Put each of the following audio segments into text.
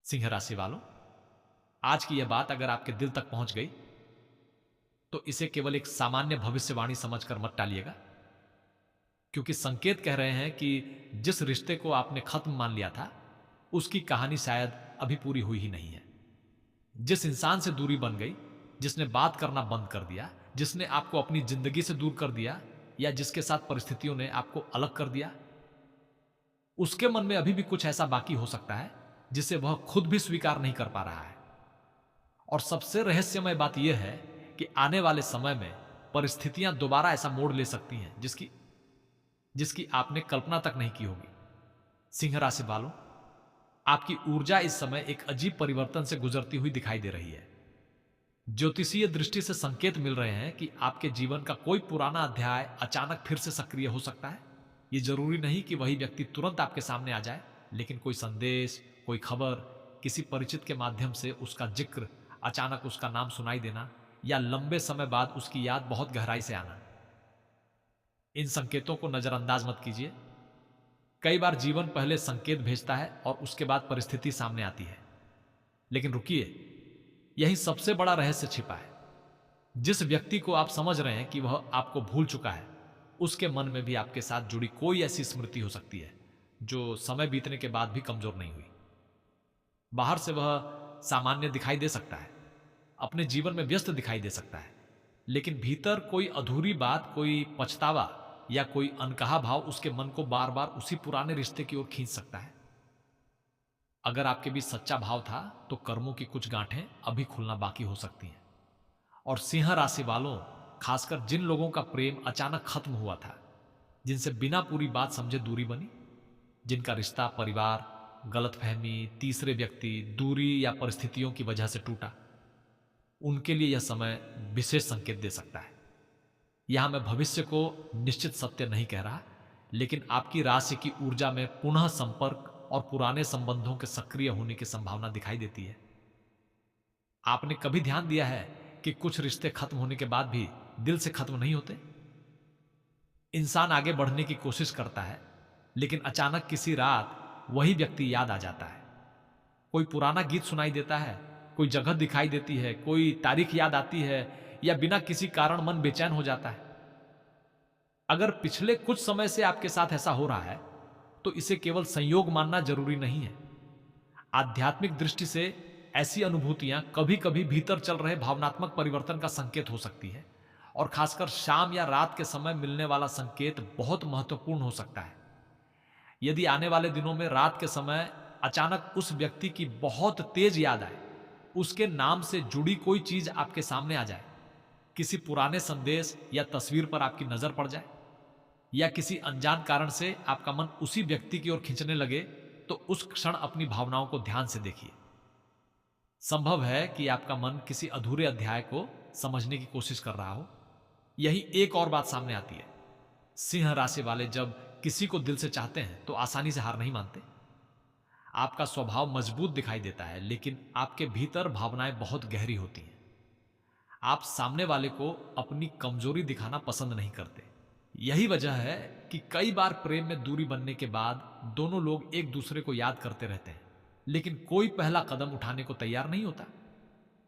सिंह राशि वालों, आज की यह बात अगर आपके दिल तक पहुंच गई तो इसे केवल एक सामान्य भविष्यवाणी समझकर मत टालिएगा, क्योंकि संकेत कह रहे हैं कि जिस रिश्ते को आपने खत्म मान लिया था उसकी कहानी शायद अभी पूरी हुई ही नहीं है। जिस इंसान से दूरी बन गई, जिसने बात करना बंद कर दिया, जिसने आपको अपनी जिंदगी से दूर कर दिया या जिसके साथ परिस्थितियों ने आपको अलग कर दिया, उसके मन में अभी भी कुछ ऐसा बाकी हो सकता है जिसे वह खुद भी स्वीकार नहीं कर पा रहा है। और सबसे रहस्यमय बात यह है कि आने वाले समय में परिस्थितियां दोबारा ऐसा मोड़ ले सकती हैं जिसकी जिसकी आपने कल्पना तक नहीं की होगी। सिंह राशि वालों, आपकी ऊर्जा इस समय एक अजीब परिवर्तन से गुजरती हुई दिखाई दे रही है। ज्योतिषीय दृष्टि से संकेत मिल रहे हैं कि आपके जीवन का कोई पुराना अध्याय अचानक फिर से सक्रिय हो सकता है। यह जरूरी नहीं कि वही व्यक्ति तुरंत आपके सामने आ जाए, लेकिन कोई संदेश, कोई खबर, किसी परिचित के माध्यम से उसका जिक्र, अचानक उसका नाम सुनाई देना या लंबे समय बाद उसकी याद बहुत गहराई से आना, इन संकेतों को नजरअंदाज मत कीजिए। कई बार जीवन पहले संकेत भेजता है और उसके बाद परिस्थिति सामने आती है। लेकिन रुकिए, यही सबसे बड़ा रहस्य छिपा है। जिस व्यक्ति को आप समझ रहे हैं कि वह आपको भूल चुका है, उसके मन में भी आपके साथ जुड़ी कोई ऐसी स्मृति हो सकती है जो समय बीतने के बाद भी कमजोर नहीं हुई। बाहर से वह सामान्य दिखाई दे सकता है, अपने जीवन में व्यस्त दिखाई दे सकता है, लेकिन भीतर कोई अधूरी बात, कोई पछतावा या कोई अनकहा भाव उसके मन को बार बार उसी पुराने रिश्ते की ओर खींच सकता है। अगर आपके बीच सच्चा भाव था तो कर्मों की कुछ गांठें अभी खुलना बाकी हो सकती हैं। और सिंह राशि वालों, खासकर जिन लोगों का प्रेम अचानक खत्म हुआ था, जिनसे बिना पूरी बात समझे दूरी बनी, जिनका रिश्ता परिवार, गलतफहमी, तीसरे व्यक्ति, दूरी या परिस्थितियों की वजह से टूटा, उनके लिए यह समय विशेष संकेत दे सकता है। यहां मैं भविष्य को निश्चित सत्य नहीं कह रहा, लेकिन आपकी राशि की ऊर्जा में पुनः संपर्क और पुराने संबंधों के सक्रिय होने की संभावना दिखाई देती है। आपने कभी ध्यान दिया है कि कुछ रिश्ते खत्म होने के बाद भी दिल से खत्म नहीं होते? इंसान आगे बढ़ने की कोशिश करता है, लेकिन अचानक किसी रात वही व्यक्ति याद आ जाता है। कोई पुराना गीत सुनाई देता है, कोई जगह दिखाई देती है, कोई तारीख याद आती है, या बिना किसी कारण मन बेचैन हो जाता है। अगर पिछले कुछ समय से आपके साथ ऐसा हो रहा है तो इसे केवल संयोग मानना जरूरी नहीं है। आध्यात्मिक दृष्टि से ऐसी अनुभूतियां कभी कभी भीतर चल रहे भावनात्मक परिवर्तन का संकेत हो सकती है, और खासकर शाम या रात के समय मिलने वाला संकेत बहुत महत्वपूर्ण हो सकता है। यदि आने वाले दिनों में रात के समय अचानक उस व्यक्ति की बहुत तेज याद आए, उसके नाम से जुड़ी कोई चीज आपके सामने आ जाए, किसी पुराने संदेश या तस्वीर पर आपकी नजर पड़ जाए, या किसी अनजान कारण से आपका मन उसी व्यक्ति की ओर खींचने लगे, तो उस क्षण अपनी भावनाओं को ध्यान से देखिए। संभव है कि आपका मन किसी अधूरे अध्याय को समझने की कोशिश कर रहा हो। यही एक और बात सामने आती है। सिंह राशि वाले जब किसी को दिल से चाहते हैं तो आसानी से हार नहीं मानते। आपका स्वभाव मजबूत दिखाई देता है, लेकिन आपके भीतर भावनाएं बहुत गहरी होती हैं। आप सामने वाले को अपनी कमजोरी दिखाना पसंद नहीं करते। यही वजह है कि कई बार प्रेम में दूरी बनने के बाद दोनों लोग एक दूसरे को याद करते रहते हैं, लेकिन कोई पहला कदम उठाने को तैयार नहीं होता।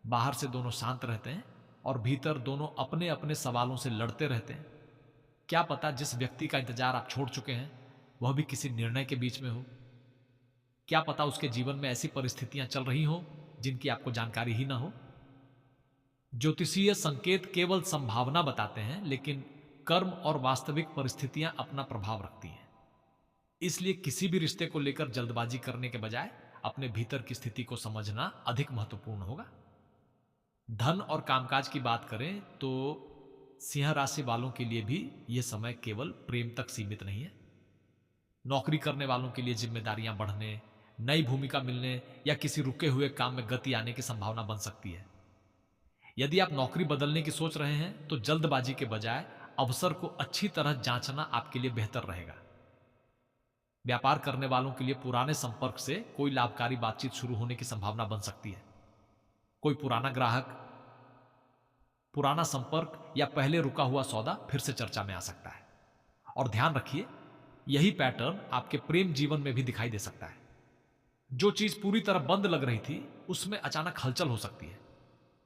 बाहर से दोनों शांत रहते हैं और भीतर दोनों अपने अपने सवालों से लड़ते रहते हैं। क्या पता जिस व्यक्ति का इंतजार आप छोड़ चुके हैं वह भी किसी निर्णय के बीच में हो। क्या पता उसके जीवन में ऐसी परिस्थितियां चल रही हो जिनकी आपको जानकारी ही ना हो। ज्योतिषीय संकेत केवल संभावना बताते हैं, लेकिन कर्म और वास्तविक परिस्थितियां अपना प्रभाव रखती हैं। इसलिए किसी भी रिश्ते को लेकर जल्दबाजी करने के बजाय अपने भीतर की स्थिति को समझना अधिक महत्वपूर्ण होगा। धन और कामकाज की बात करें तो सिंह राशि वालों के लिए भी यह समय केवल प्रेम तक सीमित नहीं है। नौकरी करने वालों के लिए जिम्मेदारियां बढ़ने, नई भूमिका मिलने या किसी रुके हुए काम में गति आने की संभावना बन सकती है। यदि आप नौकरी बदलने की सोच रहे हैं तो जल्दबाजी के बजाय अवसर को अच्छी तरह जांचना आपके लिए बेहतर रहेगा। व्यापार करने वालों के लिए पुराने संपर्क से कोई लाभकारी बातचीत शुरू होने की संभावना बन सकती है। कोई पुराना ग्राहक, पुराना संपर्क या पहले रुका हुआ सौदा फिर से चर्चा में आ सकता है। और ध्यान रखिए, यही पैटर्न आपके प्रेम जीवन में भी दिखाई दे सकता है। जो चीज पूरी तरह बंद लग रही थी उसमें अचानक हलचल हो सकती है।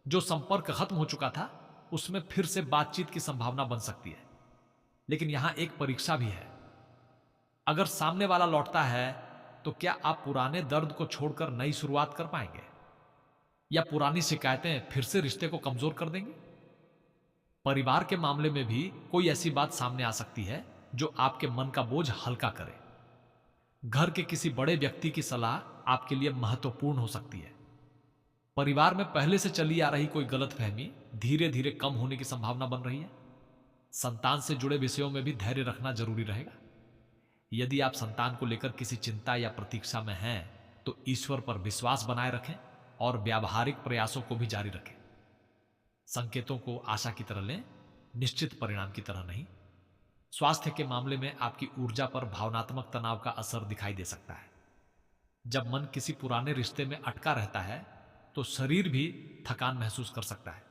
जो संपर्क खत्म हो चुका था उसमें फिर से बातचीत की संभावना बन सकती है। लेकिन यहां एक परीक्षा भी है। अगर सामने वाला लौटता है तो क्या आप पुराने दर्द को छोड़कर नई शुरुआत कर पाएंगे, या पुरानी शिकायतें फिर से रिश्ते को कमजोर कर देंगी? परिवार के मामले में भी कोई ऐसी बात सामने आ सकती है जो आपके मन का बोझ हल्का करे। घर के किसी बड़े व्यक्ति की सलाह आपके लिए महत्वपूर्ण हो सकती है। परिवार में पहले से चली आ रही कोई गलतफहमी धीरे धीरे कम होने की संभावना बन रही है। संतान से जुड़े विषयों में भी धैर्य रखना जरूरी रहेगा। यदि आप संतान को लेकर किसी चिंता या प्रतीक्षा में हैं तो ईश्वर पर विश्वास बनाए रखें और व्यावहारिक प्रयासों को भी जारी रखें। संकेतों को आशा की तरह लें, निश्चित परिणाम की तरह नहीं। स्वास्थ्य के मामले में आपकी ऊर्जा पर भावनात्मक तनाव का असर दिखाई दे सकता है। जब मन किसी पुराने रिश्ते में अटका रहता है तो शरीर भी थकान महसूस कर सकता है।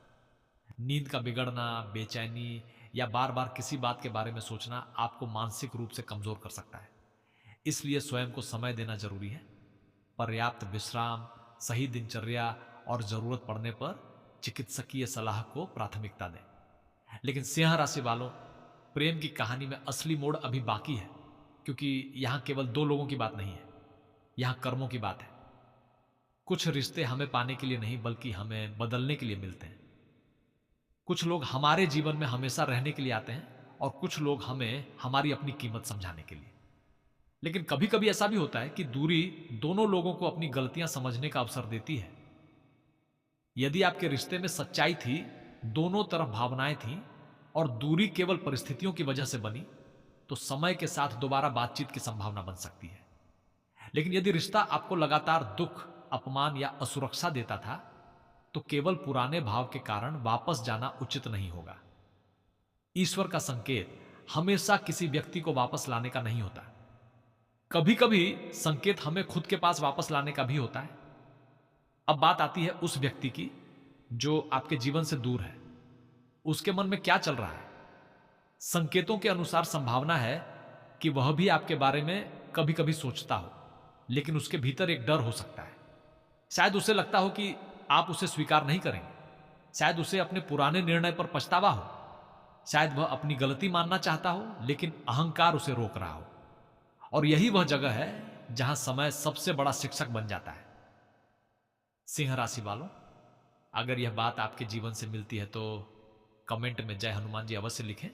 नींद का बिगड़ना, बेचैनी या बार बार किसी बात के बारे में सोचना आपको मानसिक रूप से कमजोर कर सकता है। इसलिए स्वयं को समय देना जरूरी है। पर्याप्त विश्राम, सही दिनचर्या और जरूरत पड़ने पर चिकित्सकीय सलाह को प्राथमिकता दें। लेकिन सिंह राशि वालों, प्रेम की कहानी में असली मोड़ अभी बाकी है, क्योंकि यहां केवल दो लोगों की बात नहीं है, यहां कर्मों की बात है। कुछ रिश्ते हमें पाने के लिए नहीं बल्कि हमें बदलने के लिए मिलते हैं। कुछ लोग हमारे जीवन में हमेशा रहने के लिए आते हैं और कुछ लोग हमें हमारी अपनी कीमत समझाने के लिए। लेकिन कभी कभी ऐसा भी होता है कि दूरी दोनों लोगों को अपनी गलतियां समझने का अवसर देती है। यदि आपके रिश्ते में सच्चाई थी, दोनों तरफ भावनाएं थीं और दूरी केवल परिस्थितियों की वजह से बनी, तो समय के साथ दोबारा बातचीत की संभावना बन सकती है। लेकिन यदि रिश्ता आपको लगातार दुख, अपमान या असुरक्षा देता था, तो केवल पुराने भाव के कारण वापस जाना उचित नहीं होगा। ईश्वर का संकेत हमेशा किसी व्यक्ति को वापस लाने का नहीं होता। कभी कभी संकेत हमें खुद के पास वापस लाने का भी होता है। अब बात आती है उस व्यक्ति की जो आपके जीवन से दूर है। उसके मन में क्या चल रहा है? संकेतों के अनुसार संभावना है कि वह भी आपके बारे में कभी कभी सोचता हो, लेकिन उसके भीतर एक डर हो सकता है। शायद उसे लगता हो कि आप उसे स्वीकार नहीं करेंगे। शायद उसे अपने पुराने निर्णय पर पछतावा हो। शायद वह अपनी गलती मानना चाहता हो, लेकिन अहंकार उसे रोक रहा हो। और यही वह जगह है जहां समय सबसे बड़ा शिक्षक बन जाता है। सिंह राशि वालों, अगर यह बात आपके जीवन से मिलती है तो कमेंट में जय हनुमान जी अवश्य लिखें।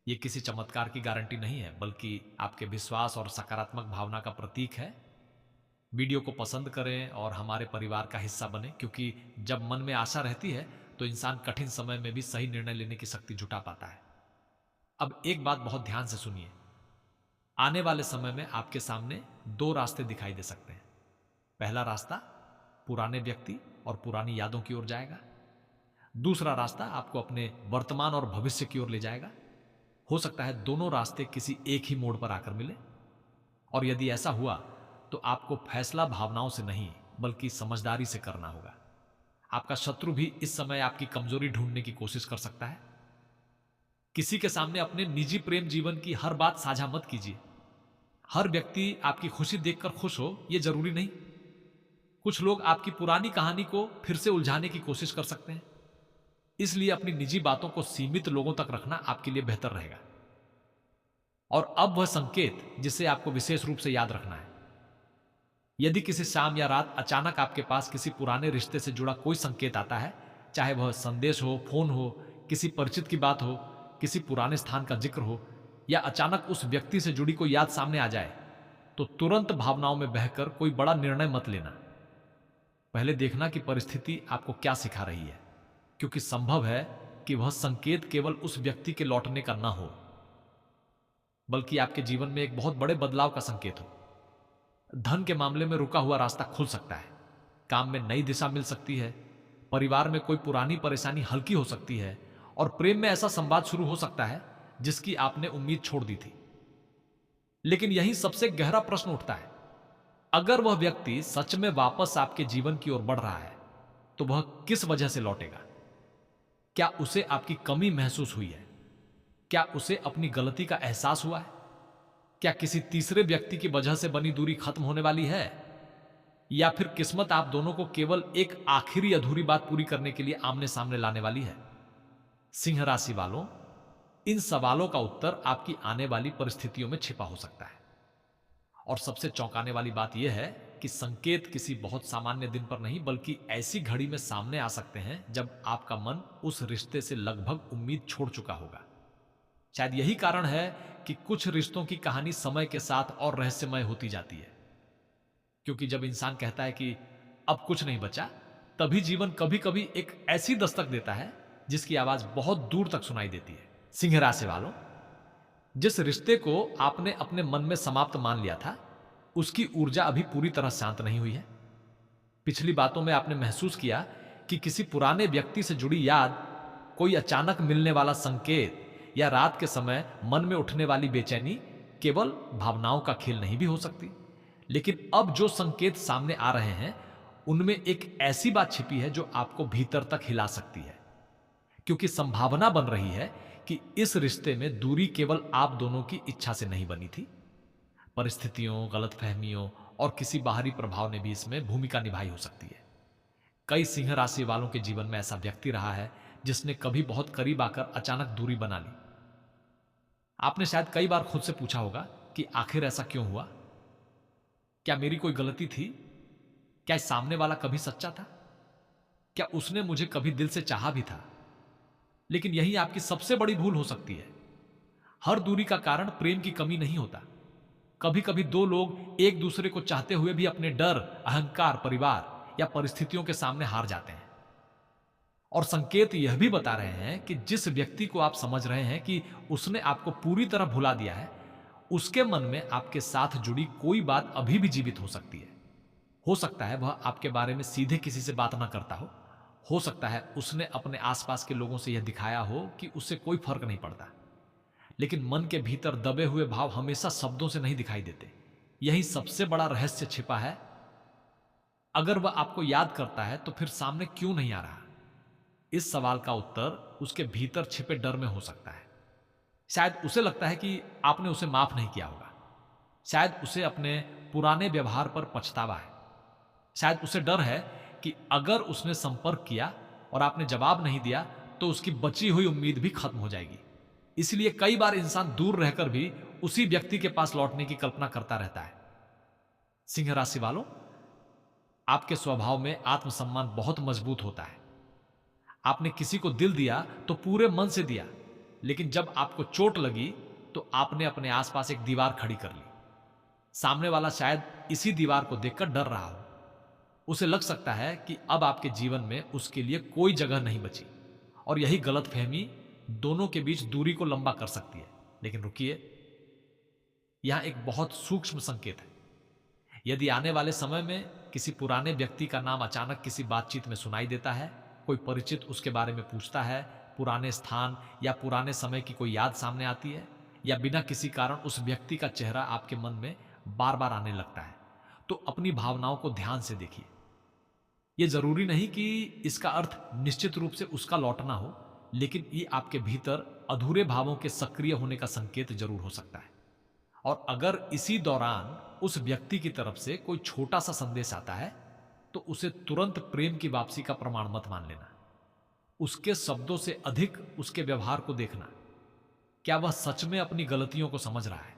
यह किसी चमत्कार की गारंटी नहीं है, बल्कि आपके विश्वास और सकारात्मक भावना का प्रतीक है। वीडियो को पसंद करें और हमारे परिवार का हिस्सा बने, क्योंकि जब मन में आशा रहती है तो इंसान कठिन समय में भी सही निर्णय लेने की शक्ति जुटा पाता है। अब एक बात बहुत ध्यान से सुनिए। आने वाले समय में आपके सामने दो रास्ते दिखाई दे सकते हैं। पहला रास्ता पुराने व्यक्ति और पुरानी यादों की ओर जाएगा। दूसरा रास्ता आपको अपने वर्तमान और भविष्य की ओर ले जाएगा। हो सकता है दोनों रास्ते किसी एक ही मोड़ पर आकर मिले। और यदि ऐसा हुआ तो आपको फैसला भावनाओं से नहीं बल्कि समझदारी से करना होगा। आपका शत्रु भी इस समय आपकी कमजोरी ढूंढने की कोशिश कर सकता है। किसी के सामने अपने निजी प्रेम जीवन की हर बात साझा मत कीजिए। हर व्यक्ति आपकी खुशी देखकर खुश हो, यह जरूरी नहीं। कुछ लोग आपकी पुरानी कहानी को फिर से उलझाने की कोशिश कर सकते हैं। इसलिए अपनी निजी बातों को सीमित लोगों तक रखना आपके लिए बेहतर रहेगा। और अब वह संकेत जिसे आपको विशेष रूप से याद रखना है। यदि किसी शाम या रात अचानक आपके पास किसी पुराने रिश्ते से जुड़ा कोई संकेत आता है, चाहे वह संदेश हो, फोन हो, किसी परिचित की बात हो, किसी पुराने स्थान का जिक्र हो, या अचानक उस व्यक्ति से जुड़ी कोई याद सामने आ जाए, तो तुरंत भावनाओं में बहकर कोई बड़ा निर्णय मत लेना। पहले देखना कि परिस्थिति आपको क्या सिखा रही है, क्योंकि संभव है कि वह संकेत केवल उस व्यक्ति के लौटने का न हो, बल्कि आपके जीवन में एक बहुत बड़े बदलाव का संकेत हो। धन के मामले में रुका हुआ रास्ता खुल सकता है। काम में नई दिशा मिल सकती है। परिवार में कोई पुरानी परेशानी हल्की हो सकती है। और प्रेम में ऐसा संवाद शुरू हो सकता है जिसकी आपने उम्मीद छोड़ दी थी। लेकिन यही सबसे गहरा प्रश्न उठता है, अगर वह व्यक्ति सच में वापस आपके जीवन की ओर बढ़ रहा है तो वह किस वजह से लौटेगा? क्या उसे आपकी कमी महसूस हुई है? क्या उसे अपनी गलती का एहसास हुआ है? क्या किसी तीसरे व्यक्ति की वजह से बनी दूरी खत्म होने वाली है? या फिर किस्मत आप दोनों को केवल एक आखिरी अधूरी बात पूरी करने के लिए आमने सामने लाने वाली है? सिंह राशि वालों, इन सवालों का उत्तर आपकी आने वाली परिस्थितियों में छिपा हो सकता है। और सबसे चौंकाने वाली बात यह है कि संकेत किसी बहुत सामान्य दिन पर नहीं, बल्कि ऐसी घड़ी में सामने आ सकते हैं जब आपका मन उस रिश्ते से लगभग उम्मीद छोड़ चुका होगा। शायद यही कारण है कि कुछ रिश्तों की कहानी समय के साथ और रहस्यमय होती जाती है, क्योंकि जब इंसान कहता है कि अब कुछ नहीं बचा, तभी जीवन कभी कभी एक ऐसी दस्तक देता है जिसकी आवाज बहुत दूर तक सुनाई देती है। सिंह राशि वालों, जिस रिश्ते को आपने अपने मन में समाप्त मान लिया था, उसकी ऊर्जा अभी पूरी तरह शांत नहीं हुई है। पिछली बातों में आपने महसूस किया कि किसी पुराने व्यक्ति से जुड़ी याद, कोई अचानक मिलने वाला संकेत या रात के समय मन में उठने वाली बेचैनी केवल भावनाओं का खेल नहीं भी हो सकती। लेकिन अब जो संकेत सामने आ रहे हैं, उनमें एक ऐसी बात छिपी है जो आपको भीतर तक हिला सकती है, क्योंकि संभावना बन रही है कि इस रिश्ते में दूरी केवल आप दोनों की इच्छा से नहीं बनी थी। परिस्थितियों, गलतफहमियों और किसी बाहरी प्रभाव ने भी इसमें भूमिका निभाई हो सकती है। कई सिंह राशि वालों के जीवन में ऐसा व्यक्ति रहा है जिसने कभी बहुत करीब आकर अचानक दूरी बना ली। आपने शायद कई बार खुद से पूछा होगा कि आखिर ऐसा क्यों हुआ? क्या मेरी कोई गलती थी? क्या सामने वाला कभी सच्चा था? क्या उसने मुझे कभी दिल से चाहा भी था? लेकिन यही आपकी सबसे बड़ी भूल हो सकती है। हर दूरी का कारण प्रेम की कमी नहीं होता। कभी कभी दो लोग एक दूसरे को चाहते हुए भी अपने डर, अहंकार, परिवार या परिस्थितियों के सामने हार जाते हैं। और संकेत यह भी बता रहे हैं कि जिस व्यक्ति को आप समझ रहे हैं कि उसने आपको पूरी तरह भुला दिया है, उसके मन में आपके साथ जुड़ी कोई बात अभी भी जीवित हो सकती है। हो सकता है वह आपके बारे में सीधे किसी से बात ना करता हो सकता है उसने अपने आसपास के लोगों से यह दिखाया हो कि उससे कोई फर्क नहीं पड़ता। लेकिन मन के भीतर दबे हुए भाव हमेशा शब्दों से नहीं दिखाई देते। यही सबसे बड़ा रहस्य छिपा है। अगर वह आपको याद करता है तो फिर सामने क्यों नहीं आ रहा? इस सवाल का उत्तर उसके भीतर छिपे डर में हो सकता है। शायद उसे लगता है कि आपने उसे माफ नहीं किया होगा। शायद उसे अपने पुराने व्यवहार पर पछतावा है। शायद उसे डर है कि अगर उसने संपर्क किया और आपने जवाब नहीं दिया तो उसकी बची हुई उम्मीद भी खत्म हो जाएगी। इसलिए कई बार इंसान दूर रहकर भी उसी व्यक्ति के पास लौटने की कल्पना करता रहता है। सिंह राशि वालों, आपके स्वभाव में आत्मसम्मान बहुत मजबूत होता है। आपने किसी को दिल दिया तो पूरे मन से दिया, लेकिन जब आपको चोट लगी तो आपने अपने आसपास एक दीवार खड़ी कर ली। सामने वाला शायद इसी दीवार को देखकर डर रहा हो। उसे लग सकता है कि अब आपके जीवन में उसके लिए कोई जगह नहीं बची, और यही गलतफहमी दोनों के बीच दूरी को लंबा कर सकती है। लेकिन रुकिए, यहां एक बहुत सूक्ष्म संकेत है। यदि आने वाले समय में किसी पुराने व्यक्ति का नाम अचानक किसी बातचीत में सुनाई देता है, कोई परिचित उसके बारे में पूछता है, पुराने स्थान या पुराने समय की कोई याद सामने आती है, या बिना किसी कारण उस व्यक्ति का चेहरा आपके मन में बार बार आने लगता है, तो अपनी भावनाओं को ध्यान से देखिए। यह जरूरी नहीं कि इसका अर्थ निश्चित रूप से उसका लौटना हो, लेकिन ये आपके भीतर अधूरे भावों के सक्रिय होने का संकेत जरूर हो सकता है। और अगर इसी दौरान उस व्यक्ति की तरफ से कोई छोटा सा संदेश आता है, तो उसे तुरंत प्रेम की वापसी का प्रमाण मत मान लेना। उसके शब्दों से अधिक उसके व्यवहार को देखना। क्या वह सच में अपनी गलतियों को समझ रहा है?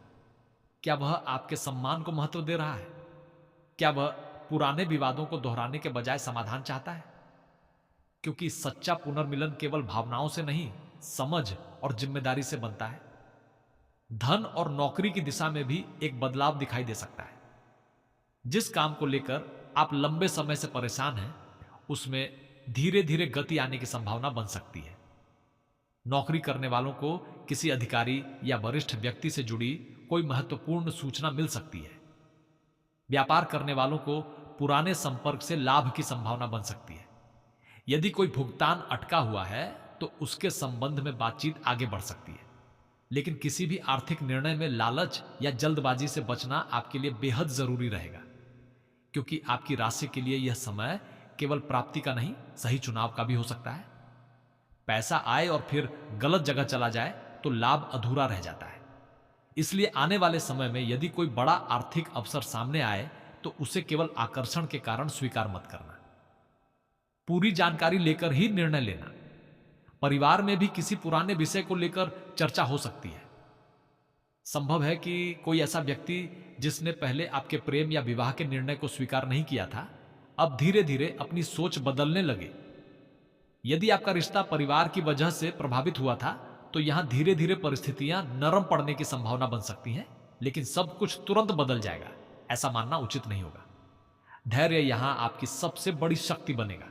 क्या वह आपके सम्मान को महत्व दे रहा है? क्या वह पुराने विवादों को दोहराने के बजाय समाधान चाहता है? क्योंकि सच्चा पुनर्मिलन केवल भावनाओं से नहीं, समझ और जिम्मेदारी से बनता है। धन और नौकरी की दिशा में भी एक बदलाव दिखाई दे सकता है। जिस काम को लेकर आप लंबे समय से परेशान हैं, उसमें धीरे धीरे गति आने की संभावना बन सकती है। नौकरी करने वालों को किसी अधिकारी या वरिष्ठ व्यक्ति से जुड़ी कोई महत्वपूर्ण सूचना मिल सकती है। व्यापार करने वालों को पुराने संपर्क से लाभ की संभावना बन सकती है। यदि कोई भुगतान अटका हुआ है तो उसके संबंध में बातचीत आगे बढ़ सकती है। लेकिन किसी भी आर्थिक निर्णय में लालच या जल्दबाजी से बचना आपके लिए बेहद जरूरी रहेगा, क्योंकि आपकी राशि के लिए यह समय केवल प्राप्ति का नहीं, सही चुनाव का भी हो सकता है। पैसा आए और फिर गलत जगह चला जाए तो लाभ अधूरा रह जाता है। इसलिए आने वाले समय में यदि कोई बड़ा आर्थिक अवसर सामने आए तो उसे केवल आकर्षण के कारण स्वीकार मत करना। पूरी जानकारी लेकर ही निर्णय लेना। परिवार में भी किसी पुराने विषय को लेकर चर्चा हो सकती है। संभव है कि कोई ऐसा व्यक्ति जिसने पहले आपके प्रेम या विवाह के निर्णय को स्वीकार नहीं किया था, अब धीरे धीरे अपनी सोच बदलने लगे। यदि आपका रिश्ता परिवार की वजह से प्रभावित हुआ था, तो यहां धीरे धीरे परिस्थितियां नरम पड़ने की संभावना बन सकती हैं, लेकिन सब कुछ तुरंत बदल जाएगा, ऐसा मानना उचित नहीं होगा। धैर्य यहां आपकी सबसे बड़ी शक्ति बनेगा।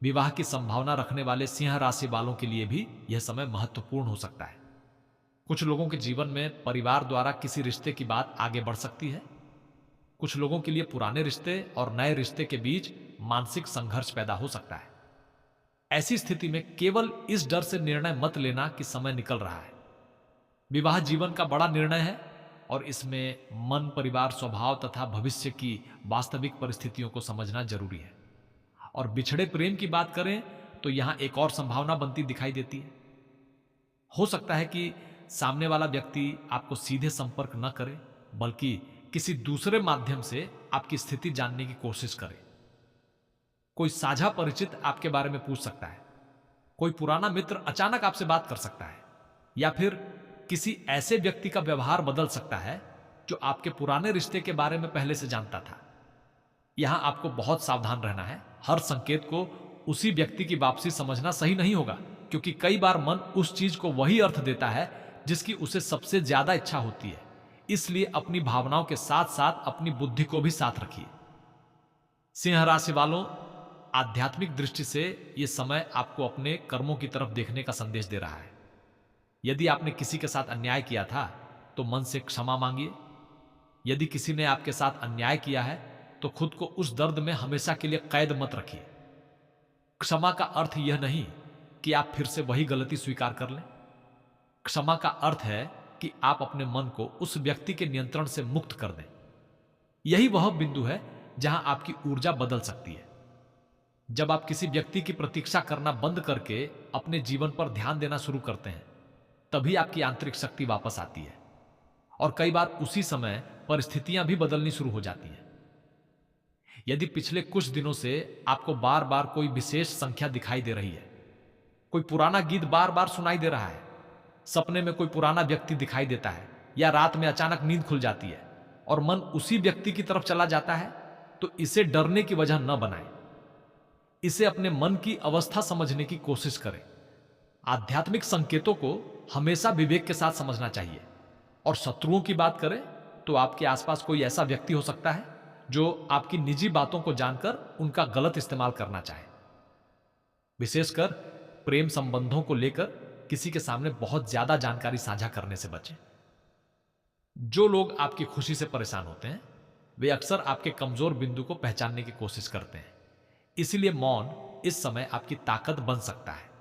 विवाह की संभावना रखने वाले सिंह राशि वालों के लिए भी यह समय महत्वपूर्ण हो सकता है। कुछ लोगों के जीवन में परिवार द्वारा किसी रिश्ते की बात आगे बढ़ सकती है। कुछ लोगों के लिए पुराने रिश्ते और नए रिश्ते के बीच मानसिक संघर्ष पैदा हो सकता है। ऐसी स्थिति में केवल इस डर से निर्णय मत लेना कि समय निकल रहा है। विवाह जीवन का बड़ा निर्णय है और इसमें मन, परिवार, स्वभाव तथा भविष्य की वास्तविक परिस्थितियों को समझना जरूरी है। और बिछड़े प्रेम की बात करें तो यहां एक और संभावना बनती दिखाई देती है। हो सकता है कि सामने वाला व्यक्ति आपको सीधे संपर्क न करे, बल्कि किसी दूसरे माध्यम से आपकी स्थिति जानने की कोशिश करे। कोई साझा परिचित आपके बारे में पूछ सकता है, कोई पुराना मित्र अचानक आपसे बात कर सकता है, या फिर किसी ऐसे व्यक्ति का व्यवहार बदल सकता है जो आपके पुराने रिश्ते के बारे में पहले से जानता था। यहां आपको बहुत सावधान रहना है। हर संकेत को उसी व्यक्ति की वापसी समझना सही नहीं होगा, क्योंकि कई बार मन उस चीज को वही अर्थ देता है जिसकी उसे सबसे ज्यादा इच्छा होती है। इसलिए अपनी भावनाओं के साथ साथ अपनी बुद्धि को भी साथ रखिए। सिंह राशि वालों, आध्यात्मिक दृष्टि से यह समय आपको अपने कर्मों की तरफ देखने का संदेश दे रहा है। यदि आपने किसी के साथ अन्याय किया था तो मन से क्षमा मांगिए। यदि किसी ने आपके साथ अन्याय किया है तो खुद को उस दर्द में हमेशा के लिए कैद मत रखिए। क्षमा का अर्थ यह नहीं कि आप फिर से वही गलती स्वीकार कर लें। क्षमा का अर्थ है कि आप अपने मन को उस व्यक्ति के नियंत्रण से मुक्त कर दें। यही वह बिंदु है जहां आपकी ऊर्जा बदल सकती है। जब आप किसी व्यक्ति की प्रतीक्षा करना बंद करके अपने जीवन पर ध्यान देना शुरू करते हैं, तभी आपकी आंतरिक शक्ति वापस आती है। और कई बार उसी समय परिस्थितियां भी बदलनी शुरू हो जाती हैं। यदि पिछले कुछ दिनों से आपको बार बार कोई विशेष संख्या दिखाई दे रही है, कोई पुराना गीत बार बार सुनाई दे रहा है, सपने में कोई पुराना व्यक्ति दिखाई देता है, या रात में अचानक नींद खुल जाती है और मन उसी व्यक्ति की तरफ चला जाता है, तो इसे डरने की वजह न बनाएं। इसे अपने मन की अवस्था समझने की कोशिश करें। आध्यात्मिक संकेतों को हमेशा विवेक के साथ समझना चाहिए। और शत्रुओं की बात करें तो आपके आसपास कोई ऐसा व्यक्ति हो सकता है जो आपकी निजी बातों को जानकर उनका गलत इस्तेमाल करना चाहे। विशेषकर प्रेम संबंधों को लेकर किसी के सामने बहुत ज्यादा जानकारी साझा करने से बचें। जो लोग आपकी खुशी से परेशान होते हैं, वे अक्सर आपके कमजोर बिंदु को पहचानने की कोशिश करते हैं। इसलिए मौन इस समय आपकी ताकत बन सकता है।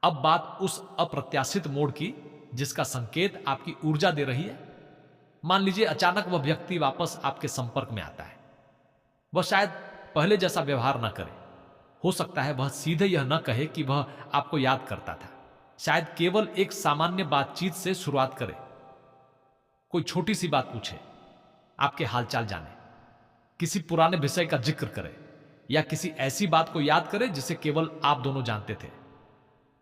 अब बात उस अप्रत्याशित मोड़ की जिसका संकेत आपकी ऊर्जा दे रही है। मान लीजिए अचानक वह व्यक्ति वापस आपके संपर्क में आता है। वह शायद पहले जैसा व्यवहार न करे। हो सकता है वह सीधे यह न कहे कि वह आपको याद करता था। शायद केवल एक सामान्य बातचीत से शुरुआत करे। कोई छोटी सी बात पूछे, आपके हालचाल जाने, किसी पुराने विषय का जिक्र करे, या किसी ऐसी बात को याद करे जिसे केवल आप दोनों जानते थे।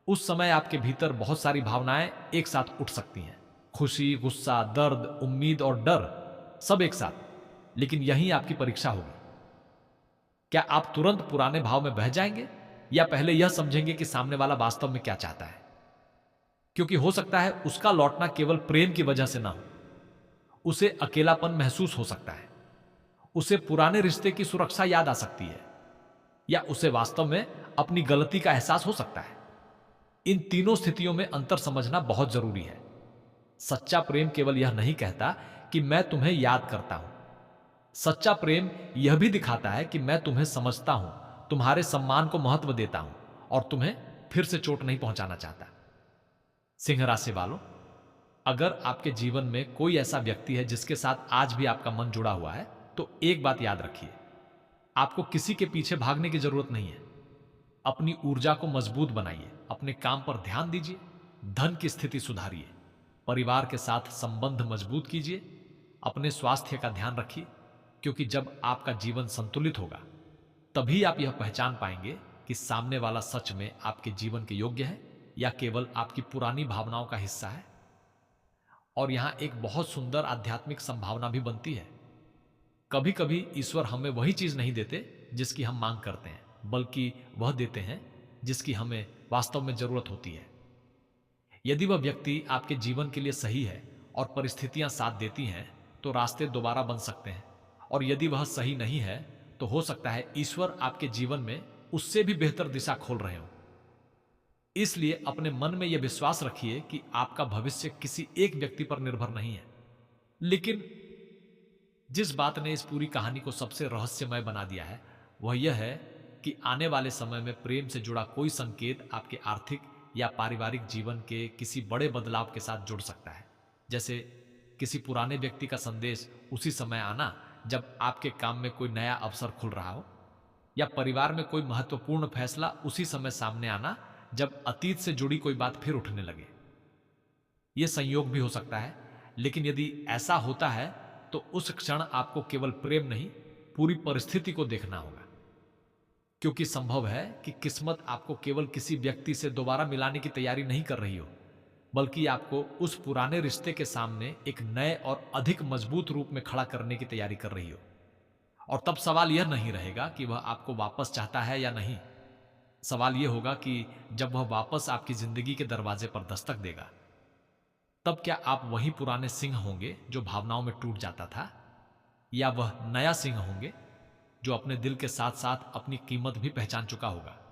उस समय आपके भीतर बहुत सारी भावनाएं एक साथ उठ सकती हैं। खुशी, गुस्सा, दर्द, उम्मीद और डर, सब एक साथ। लेकिन यही आपकी परीक्षा होगी। क्या आप तुरंत पुराने भाव में बह जाएंगे, या पहले यह समझेंगे कि सामने वाला वास्तव में क्या चाहता है? क्योंकि हो सकता है उसका लौटना केवल प्रेम की वजह से ना हो। उसे अकेलापन महसूस हो सकता है, उसे पुराने रिश्ते की सुरक्षा याद आ सकती है, या उसे वास्तव में अपनी गलती का एहसास हो सकता है। इन तीनों स्थितियों में अंतर समझना बहुत जरूरी है। सच्चा प्रेम केवल यह नहीं कहता कि मैं तुम्हें याद करता हूं। सच्चा प्रेम यह भी दिखाता है कि मैं तुम्हें समझता हूं, तुम्हारे सम्मान को महत्व देता हूं और तुम्हें फिर से चोट नहीं पहुंचाना चाहता। सिंह राशि वालों, अगर आपके जीवन में कोई ऐसा व्यक्ति है जिसके साथ आज भी आपका मन जुड़ा हुआ है, तो एक बात याद रखिए, आपको किसी के पीछे भागने की जरूरत नहीं है। अपनी ऊर्जा को मजबूत बनाइए, अपने काम पर ध्यान दीजिए, धन की स्थिति सुधारिए, परिवार के साथ संबंध मजबूत कीजिए, अपने स्वास्थ्य का ध्यान रखिए। क्योंकि जब आपका जीवन संतुलित होगा तभी आप यह पहचान पाएंगे कि सामने वाला सच में आपके जीवन के योग्य है या केवल आपकी पुरानी भावनाओं का हिस्सा है। और यहां एक बहुत सुंदर आध्यात्मिक संभावना भी बनती है। कभी कभी ईश्वर हमें वही चीज नहीं देते जिसकी हम मांग करते हैं, बल्कि वह देते हैं जिसकी हमें वास्तव में जरूरत होती है। यदि वह व्यक्ति आपके जीवन के लिए सही है और परिस्थितियां साथ देती हैं तो रास्ते दोबारा बन सकते हैं, और यदि वह सही नहीं है तो हो सकता है ईश्वर आपके जीवन में उससे भी बेहतर दिशा खोल रहे हों। इसलिए अपने मन में यह विश्वास रखिए कि आपका भविष्य किसी एक व्यक्ति पर निर्भर नहीं है। लेकिन जिस बात ने इस पूरी कहानी को सबसे रहस्यमय बना दिया है वह यह है कि आने वाले समय में प्रेम से जुड़ा कोई संकेत आपके आर्थिक या पारिवारिक जीवन के किसी बड़े बदलाव के साथ जुड़ सकता है। जैसे किसी पुराने व्यक्ति का संदेश उसी समय आना जब आपके काम में कोई नया अवसर खुल रहा हो, या परिवार में कोई महत्वपूर्ण फैसला उसी समय सामने आना जब अतीत से जुड़ी कोई बात फिर उठने लगे। यह संयोग भी हो सकता है, लेकिन यदि ऐसा होता है तो उस क्षण आपको केवल प्रेम नहीं, पूरी परिस्थिति को देखना होगा। क्योंकि संभव है कि किस्मत आपको केवल किसी व्यक्ति से दोबारा मिलाने की तैयारी नहीं कर रही हो, बल्कि आपको उस पुराने रिश्ते के सामने एक नए और अधिक मजबूत रूप में खड़ा करने की तैयारी कर रही हो। और तब सवाल यह नहीं रहेगा कि वह आपको वापस चाहता है या नहीं। सवाल यह होगा कि जब वह वापस आपकी जिंदगी के दरवाजे पर दस्तक देगा, तब क्या आप वही पुराने सिंह होंगे जो भावनाओं में टूट जाता था, या वह नया सिंह होंगे जो अपने दिल के साथ साथ अपनी कीमत भी पहचान चुका होगा।